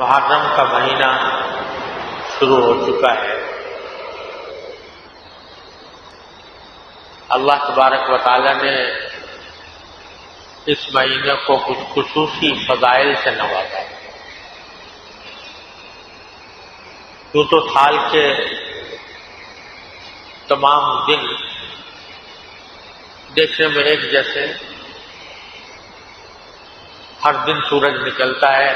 محرم کا مہینہ شروع ہو چکا ہے۔ اللہ تبارک و تعالی نے اس مہینے کو کچھ خصوصی فضائل سے نوازا ہے۔ یوں تو سال کے تمام دن دیکھنے میں ایک جیسے، ہر دن سورج نکلتا ہے،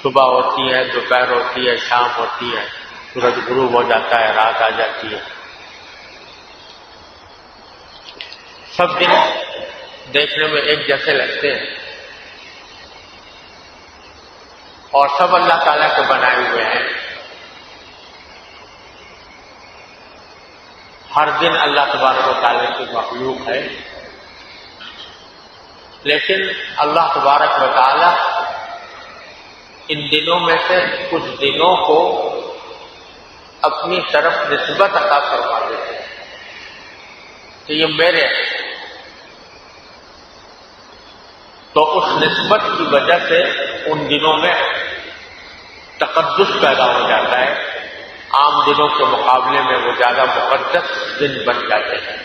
صبح ہوتی ہے، دوپہر ہوتی ہے، شام ہوتی ہے، سورج غروب ہو جاتا ہے، رات آ جاتی ہے۔ سب دن دیکھنے میں ایک جیسے لگتے ہیں اور سب اللہ تعالیٰ کے بنائے ہوئے ہیں۔ ہر دن اللہ تبارک و تعالیٰ کی مخلوق ہے، لیکن اللہ تبارک و تعالیٰ ان دنوں میں سے کچھ دنوں کو اپنی طرف نسبت عطا فرما دیتے ہیں کہ یہ میرے ہیں۔ تو اس نسبت کی وجہ سے ان دنوں میں تقدس پیدا ہو جاتا ہے، عام دنوں کے مقابلے میں وہ زیادہ مقدس دن بن جاتے ہیں۔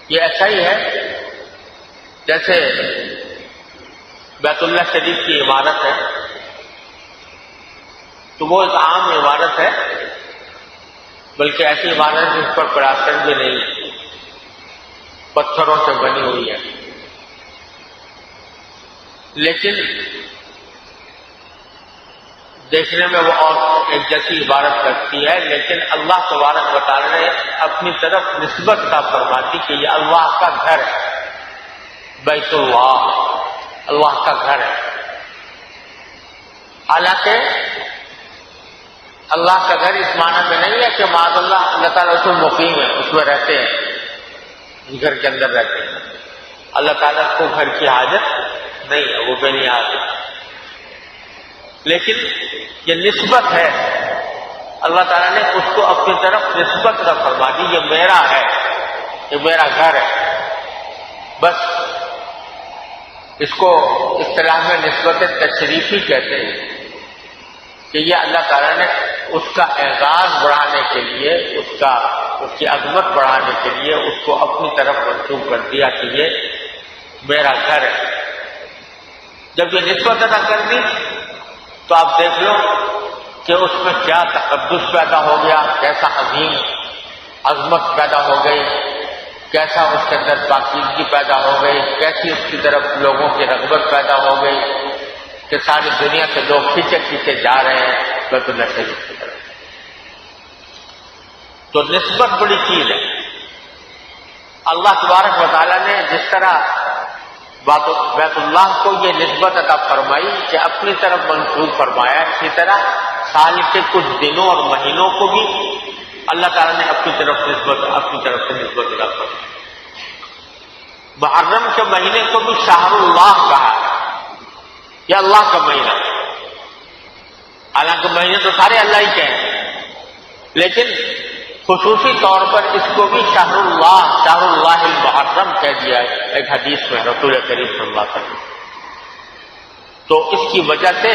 یہ ایسا ہی ہے جیسے بیت اللہ شریف کی عمارت ہے، تو وہ ایک عام عمارت ہے، بلکہ ایسی عمارت جس پر پلاسٹر بھی نہیں، پتھروں سے بنی ہوئی ہے، لیکن دیکھنے میں وہ اور ایک جیسی عبارت کرتی ہے، لیکن اللہ تبارک و تعالی نے اپنی طرف نسبت کا فرماتی کہ یہ اللہ کا گھر ہے، بیت اللہ اللہ کا گھر ہے۔ حالانکہ اللہ کا گھر اس معنی میں نہیں ہے کہ معاذ اللہ اللہ تعالیٰ اس میں مقیم ہے، اس میں رہتے ہیں، گھر کے اندر رہتے ہیں۔ اللہ تعالیٰ کو گھر کی حاجت نہیں ہے، وہ بے نیاز ہے، لیکن یہ نسبت ہے، اللہ تعالیٰ نے اس کو اپنی طرف نسبت کا فرما دی، یہ میرا ہے، یہ میرا گھر ہے۔ بس اس کو اصطلاح میں نسبت تشریفی کہتے ہیں کہ یہ اللہ تعالیٰ نے اس کا اعزاز بڑھانے کے لیے، اس کی عظمت بڑھانے کے لیے اس کو اپنی طرف منسوب کر دیا کہ یہ میرا گھر ہے۔ جب یہ نسبت ادا کر دی تو آپ دیکھ لو کہ اس میں کیا تقدس پیدا ہو گیا، کیسا عظیم عظمت پیدا ہو گئی، کیسا اس کے اندر پاکیزگی پیدا ہو گئی، کیسی اس کی طرف لوگوں کی رغبت پیدا ہو گئی کہ ساری دنیا سے لوگ کھینچے کھینچے جا رہے ہیں بیت اللہ شریف کی طرف۔ تو نسبت بڑی چیز ہے۔ اللہ تبارک و تعالیٰ نے جس طرح بیت اللہ کو یہ نسبت عطا فرمائی کہ اپنی طرف منسوب فرمایا، اسی طرح سال کے کچھ دنوں اور مہینوں کو بھی اللہ تعالیٰ نے اپنی طرف سے نسبت عطا فرمائی۔ محرم کے مہینے کو بھی شہر اللہ کہا ہے، یہ اللہ کا مہینہ، حالانکہ مہینے تو سارے اللہ ہی کے ہیں، لیکن خصوصی طور پر اس کو بھی شہر اللہ المحرم کہہ دیا ہے ایک حدیث میں رسول کریم صلی اللہ علیہ وسلم۔ تو اس کی وجہ سے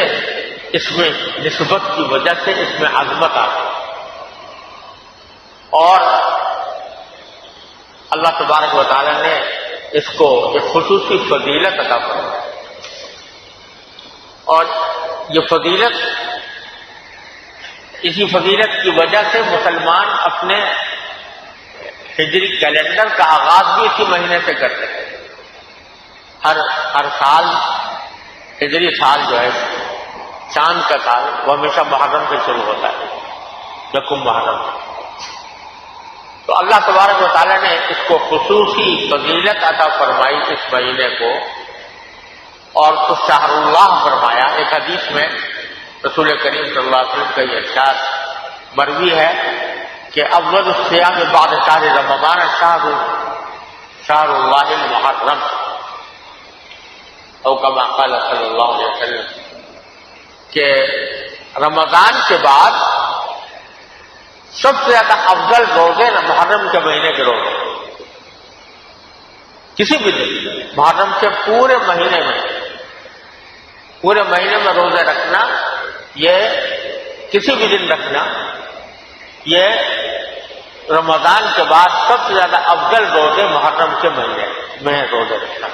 اس میں نسبت کی وجہ سے اس میں عظمت آتی اور اللہ تبارک و تعالی نے اس کو ایک خصوصی فضیلت عطا فرمائی اور یہ فضیلت اسی فضیلت کی وجہ سے مسلمان اپنے ہجری کیلنڈر کا آغاز بھی اسی مہینے سے کرتے ہیں. ہر سال ہجری سال جو ہے چاند کا سال وہ ہمیشہ محرم سے شروع ہوتا ہے، یکم محرم. تو اللہ تبارک و تعالیٰ نے اس کو خصوصی فضیلت عطا فرمائی اس مہینے کو اور تو شہر اللہ فرمایا. ایک حدیث میں رسول کریم صلی اللہ علیہ وسلم کا یہ ارشاد مروی ہے کہ اول الصیام بعد شہر رمضان شہر اللہ المحرم او کما قال صلی اللہ علیہ وسلم کہ رمضان کے بعد سب سے زیادہ افضل روزے محرم کے مہینے کے روزے. کسی بھی دن محرم کے پورے مہینے میں روزے رکھنا، یہ کسی بھی دن رکھنا، یہ رمضان کے بعد سب سے زیادہ افضل روزے محرم کے مہینے میں روزے رکھنا.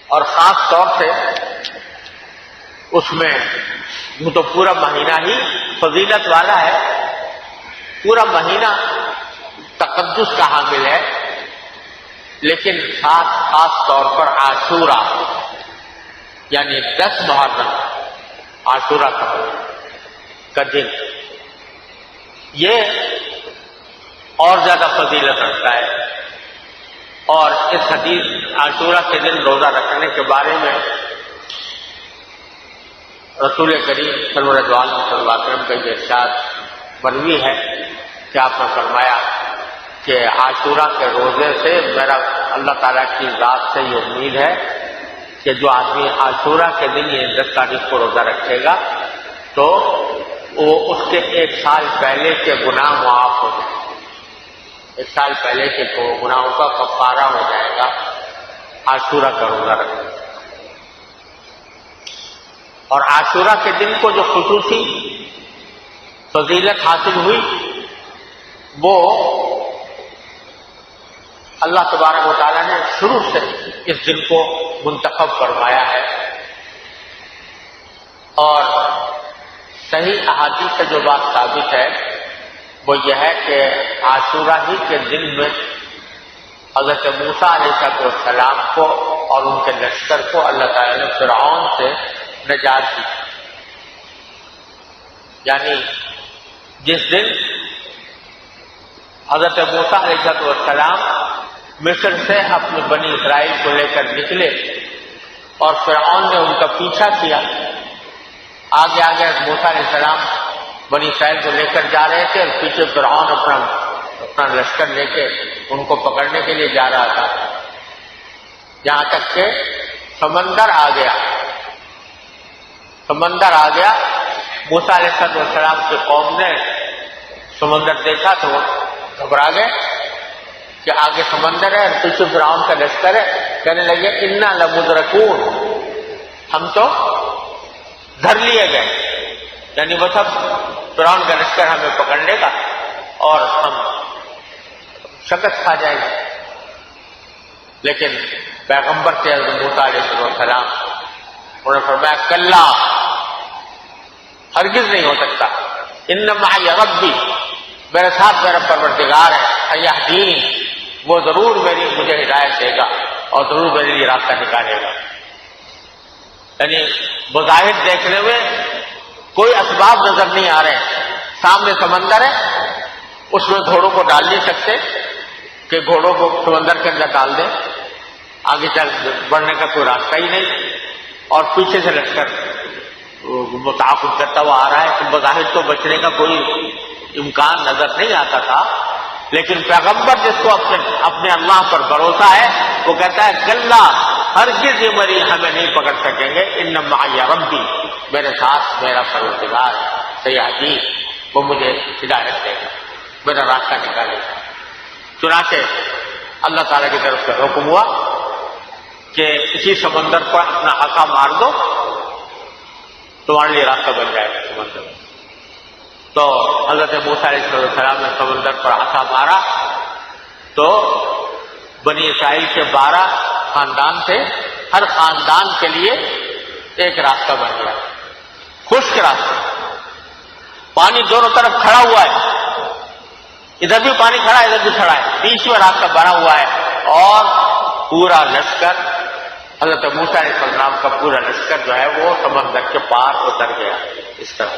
اور خاص طور سے اس میں وہ تو پورا مہینہ ہی فضیلت والا ہے، پورا مہینہ تقدس کا حامل ہے، لیکن خاص طور پر عاشورہ یعنی 10 محرم عاشورہ کا دن یہ اور زیادہ فضیلت رکھتا ہے. اور اس حدیث عاشورہ کے دن روزہ رکھنے کے بارے میں رسول کریم صلی اللہ علیہ وسلم کا یہ ارشاد مروی ہے کہ آپ نے فرمایا کہ عاشورہ کے روزے سے میرا اللہ تعالیٰ کی ذات سے یہ امید ہے کہ جو آدمی عاشورہ کے دن یہ 10 تاریخ کو روزہ رکھے گا تو وہ اس کے 1 سال پہلے کے گناہ معاف ہو جائیں گے. 1 سال پہلے کے گناہوں کا کفارہ ہو جائے گا عاشورہ کا روزہ رکھنے. اور عاشورہ کے دن کو جو خصوصی فضیلت حاصل ہوئی وہ اللہ تبارک و تعالیٰ نے شروع سے اس دن کو منتخب فرمایا ہے. اور صحیح احادیث سے جو بات ثابت ہے وہ یہ ہے کہ عاشورہ ہی کے دن میں حضرت موسیٰ علیہ السلام کو اور ان کے لشکر کو اللہ تعالیٰ نے فرعون سے نجات دی. یعنی جس دن حضرت موسیٰ علیہ السلام مصر سے اپنے بنی اسرائیل کو لے کر نکلے اور فرعون نے ان کا پیچھا کیا، آگے موسیٰ علیہ السلام بنی اسرائیل کو لے کر جا رہے تھے اور پیچھے فرعون اپنا لشکر لے کے ان کو پکڑنے کے لیے جا رہا تھا، یہاں تک کہ سمندر آ گیا. موسیٰ علیہ السلام کی قوم نے سمندر دیکھا تو وہ گھبرا گئے کہ آگے سمندر ہے اور پیچھے فرعون کا لشکر ہے. کہنے لگے انا لمدرکون، ہم تو دھر لیے گئے، یعنی وہ سب فرعون کا لشکر ہمیں پکڑ لے گا اور ہم شکست کھا جائیں گے. لیکن پیغمبر تھے حضرت موسیٰ علیہ السلام، انہوں نے فرمایا کلا، ہرگز نہیں ہو سکتا. ان معی ربی، میرے ساتھ میرا پروردگار ہے، سیہدین، وہ ضرور مجھے ہدایت دے گا اور ضرور میرے لیے راستہ نکالے گا. یعنی بظاہر دیکھنے میں کوئی اسباب نظر نہیں آ رہے، سامنے سمندر ہے، اس میں گھوڑوں کو ڈال نہیں سکتے کہ گھوڑوں کو سمندر کے اندر ڈال دیں، آگے چل بڑھنے کا کوئی راستہ ہی نہیں، اور پیچھے سے لشکر متعاقب کرتا ہوا آ رہا ہے. تو بظاہر تو بچنے کا کوئی امکان نظر نہیں آتا تھا. لیکن پیغمبر جس کو اپنے اللہ پر بھروسہ ہے وہ کہتا ہے کلا، ہرگز یہ مری ہمیں نہیں پکڑ سکیں گے. ان معی ربی، میرے ساتھ میرا پروردگار سیہدین، وہ مجھے ہدایت دے گا، میرا راستہ نکالے گا. چنانچہ اللہ تعالیٰ کی طرف سے حکم ہوا کہ اسی سمندر پر اپنا ہاتھا مار دو، تمہارے لیے راستہ بن جائے گا سمندر میں۔ تو حضرت موسیٰ علیہ السلام نے سمندر پر ہاتھا مارا تو بنی اسرائیل کے 12 خاندان تھے، ہر خاندان کے لیے ایک راستہ بن گیا، خشک راستہ۔ پانی دونوں طرف کھڑا ہوا ہے، ادھر بھی پانی کھڑا ہے ادھر بھی کھڑا ہے، بیچ میں راستہ بنا ہوا ہے، اور پورا لشکر حضرت موسیٰ علیہ السلام کا پورا لشکر جو ہے وہ سمندر کے پار اتر گیا اس طرح۔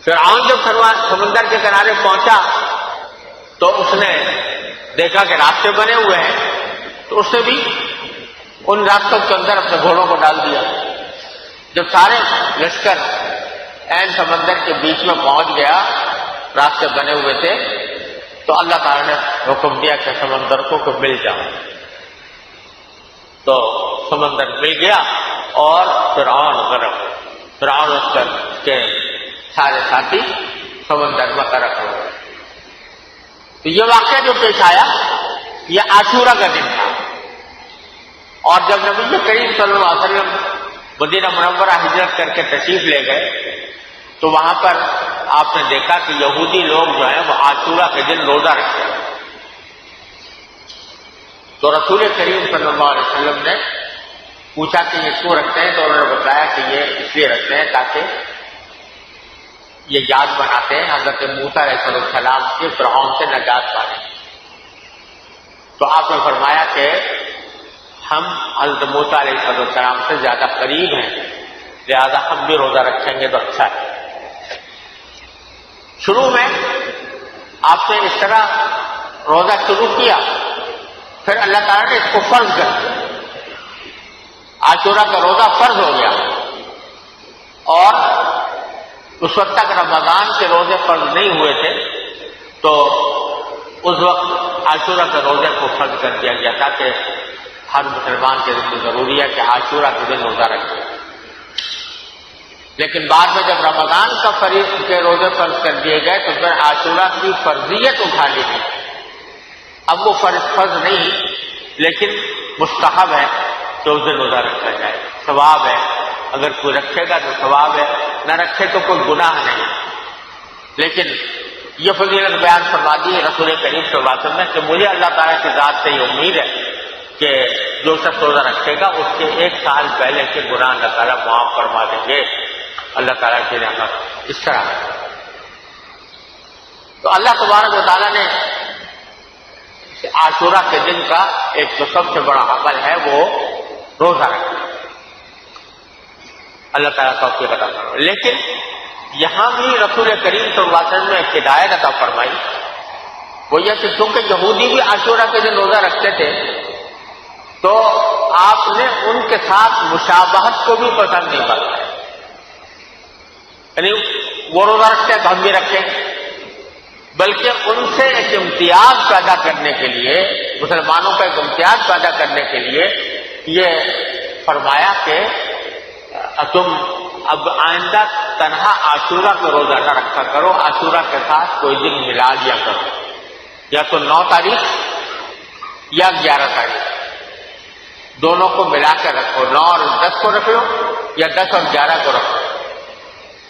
فرعون جب سمندر کے کنارے پہنچا تو اس نے دیکھا کہ راستے بنے ہوئے ہیں، تو اس نے بھی ان راستوں کے اندر اپنے گھوڑوں کو ڈال دیا۔ جب سارے لشکر عین سمندر کے بیچ میں پہنچ گیا، راستے بنے ہوئے تھے، تو اللہ تعالیٰ نے حکم دیا کہ سمندر کو مل جاؤ۔ تو سمندر مل گیا اور فرعون غرق، فرعون اس کے سارے ساتھی سمندر میں غرق ہو گئے۔ تو یہ واقعہ جو پیش آیا یہ عاشورہ کا دن تھا، اور جب نبی کریم صلی اللہ علیہ وسلم مدینہ منورہ ہجرت کر کے تشریف لے گئے تو وہاں پر آپ نے دیکھا کہ یہودی لوگ جو ہیں وہ عاشورہ کے دن روزہ رکھتے ہیں۔ تو رسول کریم صلی اللہ علیہ وسلم نے پوچھا کہ یہ کیوں رکھتے ہیں، تو انہوں نے بتایا کہ یہ اس لیے رکھتے ہیں تاکہ یہ یاد بناتے ہیں حضرت موسیٰ علیہ السلام کے فرعون سے نجات پانے۔ تو آپ نے فرمایا کہ ہم حضرت موسیٰ علیہ السلام سے زیادہ قریب ہیں، لہذا ہم بھی روزہ رکھیں گے تو اچھا ہے۔ شروع میں آپ نے اس طرح روزہ شروع کیا، پھر اللہ تعالیٰ نے اس کو فرض کر دیا، عاشورہ کا روزہ فرض ہو گیا، اور اس وقت تک رمضان کے روزے فرض نہیں ہوئے تھے، تو اس وقت عاشورہ کے روزے کو فرض کر دیا گیا تھا کہ ہر مسلمان کے ذمہ ضروری ہے کہ عاشورہ کے دن روزہ رکھے۔ لیکن بعد میں جب رمضان کا فریض کے روزے فرض کر دیے گئے تو پھر عاشورہ کی فرضیت اٹھا لی گئی۔ اب وہ فرض نہیں لیکن مستحب ہے کہ اس دن روزہ رکھا جائے، ثواب ہے، اگر کوئی رکھے گا تو ثواب ہے، نہ رکھے تو کوئی گناہ نہیں۔ لیکن یہ فضیلت بیان فرما دی رسول کریم صلی اللہ علیہ وسلم نے کہ مجھے اللہ تعالیٰ کی ذات سے یہ امید ہے کہ جو شخص روزہ رکھے گا اس کے 1 سال پہلے کے گناہ اللہ تعالیٰ معاف فرما دیں گے۔ اللہ تعالیٰ کی رحمت اس طرح ہے۔ تو اللہ تبارک و تعالیٰ نے عاشورہ کے دن کا ایک جو سب سے بڑا عمل ہے وہ روزہ رکھنا، اللہ تعالیٰ توفیق عطا فرمائے۔ لیکن یہاں بھی رسول کریم صلی اللہ علیہ وسلم نے ایک ہدایت عطا فرمائی، وہ یہ کہ چونکہ یہودی بھی عاشورہ کے دن روزہ رکھتے تھے تو آپ نے ان کے ساتھ مشابہت کو بھی پسند نہیں کرنا، یعنی وہ روزہ رکھتے ہیں تو ہم بھی رکھیں، بلکہ ان سے ایک امتیاز پیدا کرنے کے لیے، مسلمانوں کا ایک امتیاز پیدا کرنے کے لیے یہ فرمایا کہ تم اب آئندہ تنہا عاشورہ کا روزہ نہ رکھا کرو، عاشورہ کے ساتھ کوئی دن ملا لیا کرو، یا تو 9 تاریخ یا 11 تاریخ، دونوں کو ملا کر رکھو، 9 اور 10 کو رکھ لو یا 10 اور 11 کو رکھو،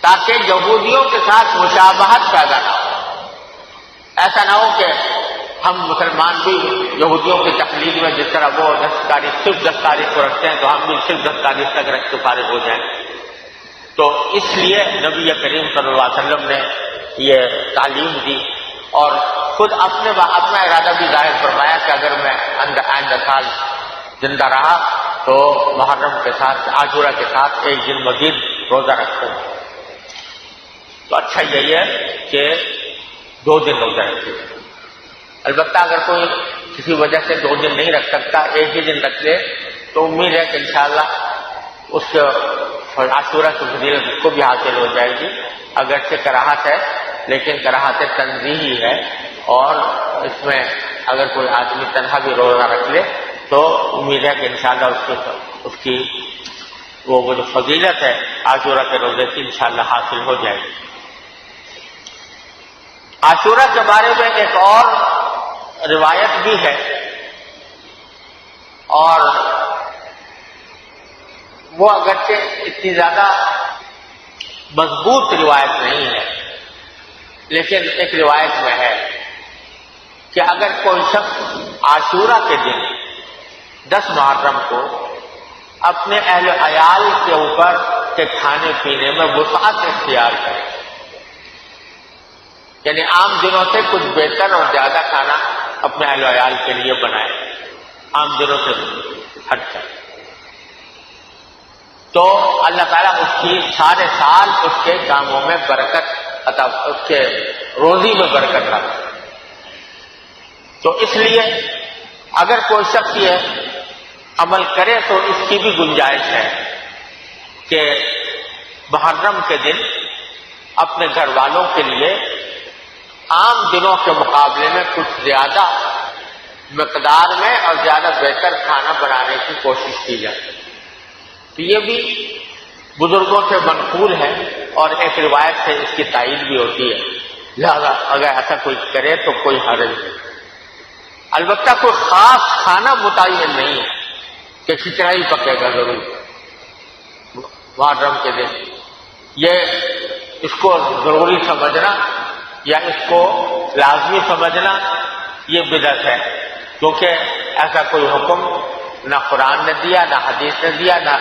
تاکہ یہودیوں کے ساتھ مشابہت پیدا نہ ہو۔ ایسا نہ ہو کہ ہم مسلمان بھی یہودیوں کی تقلید میں جس طرح وہ 10 تاریخ صرف 10 تاریخ کو رکھتے ہیں تو ہم بھی صرف 10 تاریخ تک رکھ کے فارغ ہو جائیں۔ تو اس لیے نبی کریم صلی اللہ علیہ وسلم نے یہ تعلیم دی، اور خود اپنا ارادہ بھی ظاہر فرمایا کہ اگر میں آئندہ سال زندہ رہا تو محرم کے ساتھ عاشورہ کے ساتھ 1 دن مزید روزہ رکھوں۔ تو اچھا یہی ہے کہ 2 دن روزہ رکھے، البتہ اگر کوئی کسی وجہ سے 2 دن نہیں رکھ سکتا، 1 ہی دن رکھ لے تو امید ہے کہ انشاءاللہ اس عاشورہ کی فضیلت اس کو بھی حاصل ہو جائے گی۔ اگرچہ کراہت ہے لیکن کراہت تنزیہی ہے، اور اس میں اگر کوئی آدمی تنہا بھی روزہ رکھ لے تو امید ہے کہ انشاءاللہ اس کی وہ جو فضیلت ہے عاشورہ کے روزے کی انشاءاللہ حاصل ہو جائے گی۔ عاشورہ کے بارے میں ایک اور روایت بھی ہے اور وہ اگرچہ اتنی زیادہ مضبوط روایت نہیں ہے، لیکن ایک روایت میں ہے کہ اگر کوئی شخص عاشورہ کے دن 10 محرم کو اپنے اہل و عیال کے اوپر کے کھانے پینے میں وسعت اختیار کرے، یعنی عام دنوں سے کچھ بہتر اور زیادہ کھانا اپنے اہل و عیال کے لیے بنائے، عام دنوں سے ہٹ کر، تو اللہ تعالیٰ اس کی سارے سال اس کے کاموں میں برکت عطا، اس کے روزی میں برکت لاتا ہے۔ تو اس لیے اگر کوئی شخص یہ عمل کرے تو اس کی بھی گنجائش ہے کہ محرم کے دن اپنے گھر والوں کے لیے عام دنوں کے مقابلے میں کچھ زیادہ مقدار میں اور زیادہ بہتر کھانا بنانے کی کوشش کی جائے۔ تو یہ بھی بزرگوں سے منقول ہے اور ایک روایت سے اس کی تائید بھی ہوتی ہے، لہذا اگر ایسا کوئی کرے تو کوئی حرج نہیں۔ البتہ کوئی خاص کھانا متعین نہیں ہے کہ کھچڑا ہی پکے گا ضرور محرم کے دن، یہ اس کو ضروری سمجھنا یا اس کو لازمی سمجھنا یہ بدعت ہے، کیونکہ ایسا کوئی حکم نہ قرآن نے دیا، نہ حدیث نے دیا، نہ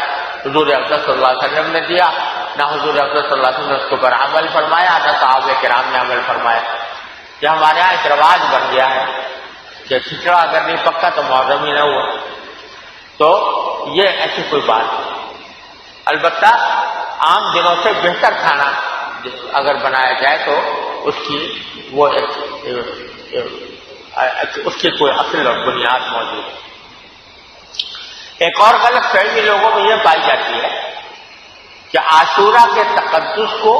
حضور اقدس صلی اللہ علیہ وسلم نے دیا، نہ حضور اقدس صلی اللہ علیہ وسلم نے اس کے اوپر عمل فرمایا، نہ صحابہ کرام نے عمل فرمایا۔ یہ ہمارے یہاں ایک رواج بن گیا ہے کہ کھچڑا اگر نہیں پکا تو محرم ہی نہ ہوا، تو یہ ایسی کوئی بات نہیں۔ البتہ عام دنوں سے بہتر کھانا اگر بنایا جائے تو اس کی وہ اس کی کوئی اصل اور بنیاد موجود ہے۔ ایک اور غلط فہمی لوگوں میں یہ پائی جاتی ہے کہ عاشورہ کے تقدس کو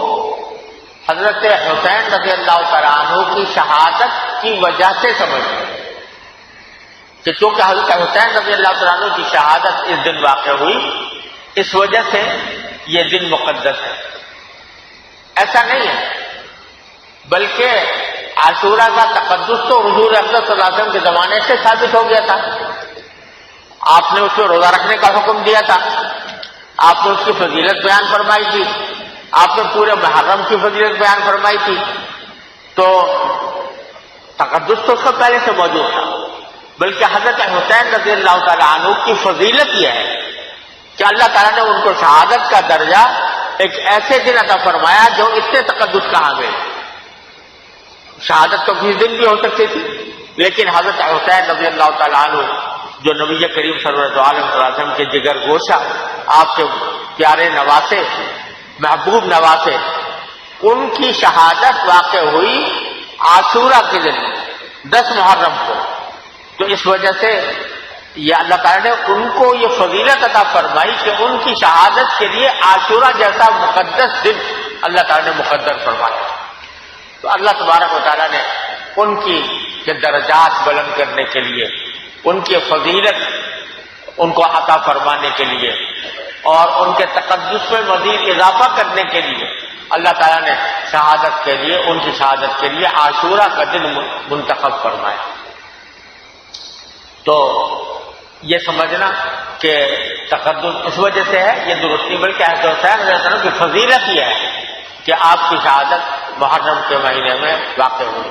حضرت حسین رضی اللہ تعالیٰ عنہ کی شہادت کی وجہ سے سمجھتے ہیں کہ چونکہ حضرت حسین رضی اللہ تعالیٰ عنہ کی شہادت اس دن واقع ہوئی، اس وجہ سے یہ دن مقدس ہے۔ ایسا نہیں ہے، بلکہ عاشورہ کا تقدس تو حضور اقدس صلی اللہ علیہ وسلم کے زمانے سے ثابت ہو گیا تھا۔ آپ نے اس کو روزہ رکھنے کا حکم دیا تھا، آپ نے اس کی فضیلت بیان فرمائی تھی، آپ نے پورے محرم کی فضیلت بیان فرمائی تھی، تو تقدس تو اس کا پہلے سے موجود تھا۔ بلکہ حضرت حسین رضی اللہ تعالیٰ عنہ کی فضیلت یہ ہے کہ اللہ تعالیٰ نے ان کو شہادت کا درجہ ایک ایسے دن عطا فرمایا جو اتنے تقدس کا حامل ہے۔ شہادت تو کسی دن بھی ہو سکتی تھی، لیکن حضرت حسین رضی اللہ تعالیٰ عنہ جو نبی کریم صلی اللہ علیہ وسلم کے جگر گوشہ، آپ کے پیارے نواسے، محبوب نواسے، ان کی شہادت واقع ہوئی عاشورہ کے دن 10 محرم کو، تو اس وجہ سے یہ اللہ تعالیٰ نے ان کو یہ فضیلت عطا فرمائی کہ ان کی شہادت کے لیے عاشورہ جیسا مقدس دن اللہ تعالیٰ نے مقدر فرمایا۔ تو اللہ تبارک و تعالیٰ نے ان کی درجات بلند کرنے کے لیے، ان کی فضیلت ان کو عطا فرمانے کے لیے اور ان کے تقدس میں مزید اضافہ کرنے کے لیے اللہ تعالیٰ نے شہادت کے لیے، ان کی شہادت کے لیے عاشورہ کا دن منتخب فرمایا۔ تو یہ سمجھنا کہ تقدس اس وجہ سے ہے، یہ درست نہیں، بلکہ حضرت حسین رضی اللہ عنہ کی فضیلت یہ ہے کہ آپ کی شہادت محرم کے مہینے میں واقع ہوئی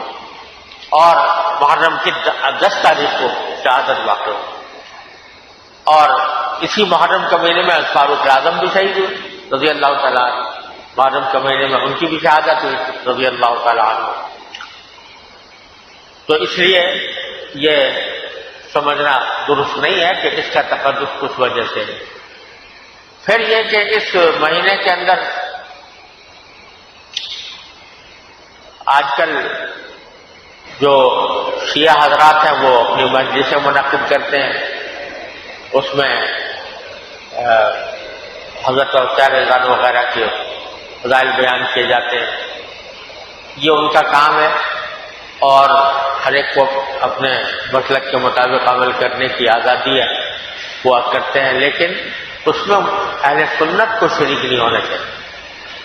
اور محرم کی 10 تاریخ کو شہادت واقع ہوئی، اور اسی محرم کے مہینے میں فاروق اعظم بھی شہید ہوئے رضی اللہ تعالیٰ عنہ، محرم کے مہینے میں ان کی بھی شہادت ہوئی رضی اللہ تعالیٰ عنہ۔ تو اس لیے یہ سمجھنا درست نہیں ہے کہ اس کا تقدس کس وجہ سے ہے۔ پھر یہ کہ اس مہینے کے اندر آج کل جو شیعہ حضرات ہیں وہ اپنی مجلسیں منعقد کرتے ہیں، اس میں حضرت حسین رضی اللہ وغیرہ کے فضائل بیان کیے جاتے ہیں، یہ ان کا کام ہے اور ہر ایک کو اپنے مسلک کے مطابق عمل کرنے کی آزادی ہے، وہ کرتے ہیں، لیکن اس میں اہل سنت کو شریک نہیں ہونا چاہیے،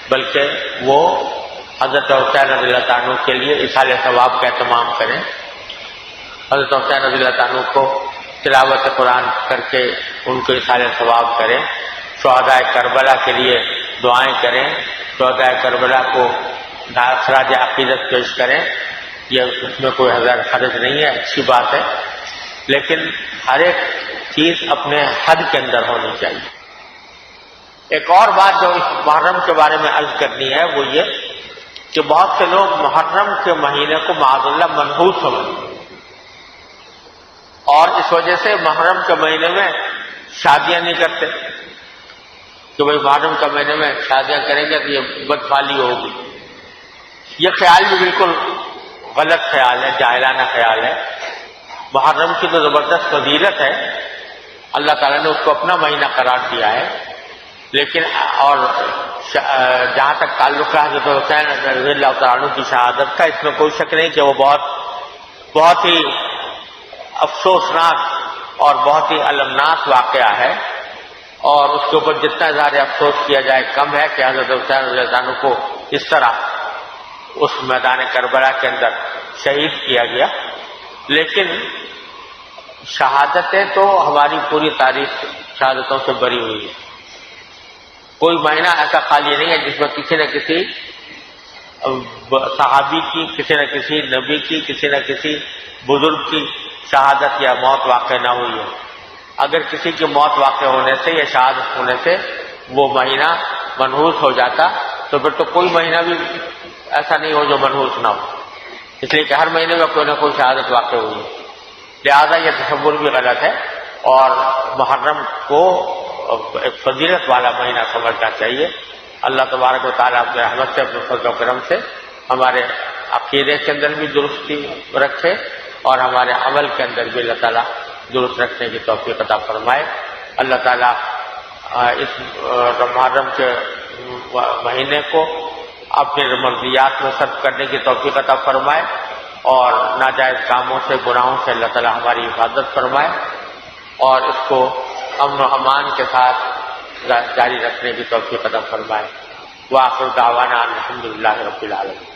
بلکہ وہ حضرت حسین رضی اللہ عنہ کے لیے اصالہ ثواب کا اہتمام کریں، حضرت حسین رضی اللہ عنہ کو تلاوت قرآن کر کے ان کو اثار ثواب کریں، شہدائے کربلا کے لیے دعائیں کریں، شہدائے کربلا کو خراج عقیدت پیش کریں، یہ اس میں کوئی حرج نہیں ہے، اچھی بات ہے، لیکن ہر ایک چیز اپنے حد کے اندر ہونی چاہیے۔ ایک اور بات جو اس محرم کے بارے میں عرض کرنی ہے وہ یہ کہ بہت سے لوگ محرم کے مہینے کو معاذ اللہ منحوس سمجھتے ہیں، اور اس وجہ سے محرم کے مہینے میں شادیاں نہیں کرتے کہ بھئی محرم کے مہینے میں شادیاں کریں گے تو یہ بدفالی ہوگی۔ یہ خیال بھی بالکل غلط خیال ہے، جاہلانہ خیال ہے۔ محرم کی تو زبردست فضیلت ہے، اللہ تعالیٰ نے اس کو اپنا مہینہ قرار دیا ہے، لیکن اور جہاں تک تعلق ہے حضرت حسین رضی اللہ تعالیٰ عنہ کی شہادت کا، اس میں کوئی شک نہیں کہ وہ بہت ہی افسوسناک اور بہت ہی المناک واقعہ ہے، اور اس کے اوپر جتنا اظہار افسوس کیا جائے کم ہے کہ حضرت حسین رضی اللہ عنہ کو اس طرح اس میدان کربلا کے اندر شہید کیا گیا۔ لیکن شہادتیں تو ہماری پوری تاریخ شہادتوں سے بری ہوئی ہے، کوئی مہینہ ایسا خالی نہیں ہے جس میں کسی نہ کسی صحابی کی، کسی نہ کسی نبی کی، کسی نہ کسی بزرگ کی شہادت یا موت واقع نہ ہوئی ہے۔ اگر کسی کی موت واقع ہونے سے یا شہادت ہونے سے وہ مہینہ منحوس ہو جاتا تو پھر تو کوئی مہینہ بھی ایسا نہیں ہو جو منحوس نہ ہو، اس لیے کہ ہر مہینے میں کوئی نہ کوئی شہادت واقع ہوئی ہے، لہذا یہ تصور بھی غلط ہے، اور محرم کو ایک فضیلت والا مہینہ سمجھنا چاہیے۔ اللہ تبارک و تعالیٰ اپنے رحمت سے، اپنے فضل و کرم سے ہمارے عقیدے کے اندر بھی درستی رکھے اور ہمارے عمل کے اندر بھی اللہ تعالیٰ درست رکھنے کی توفیق عطا فرمائے۔ اللہ تعالیٰ اس محرم کے مہینے کو اپنے مرضیات میں صرف کرنے کی توفیق عطا فرمائے، اور ناجائز کاموں سے، گناہوں سے اللہ تعالیٰ ہماری حفاظت فرمائے، اور اس کو امن و امان کے ساتھ جاری رکھنے کی توفیق عطا فرمائے۔ وآخر دعوانا الحمدللہ رب العالمین۔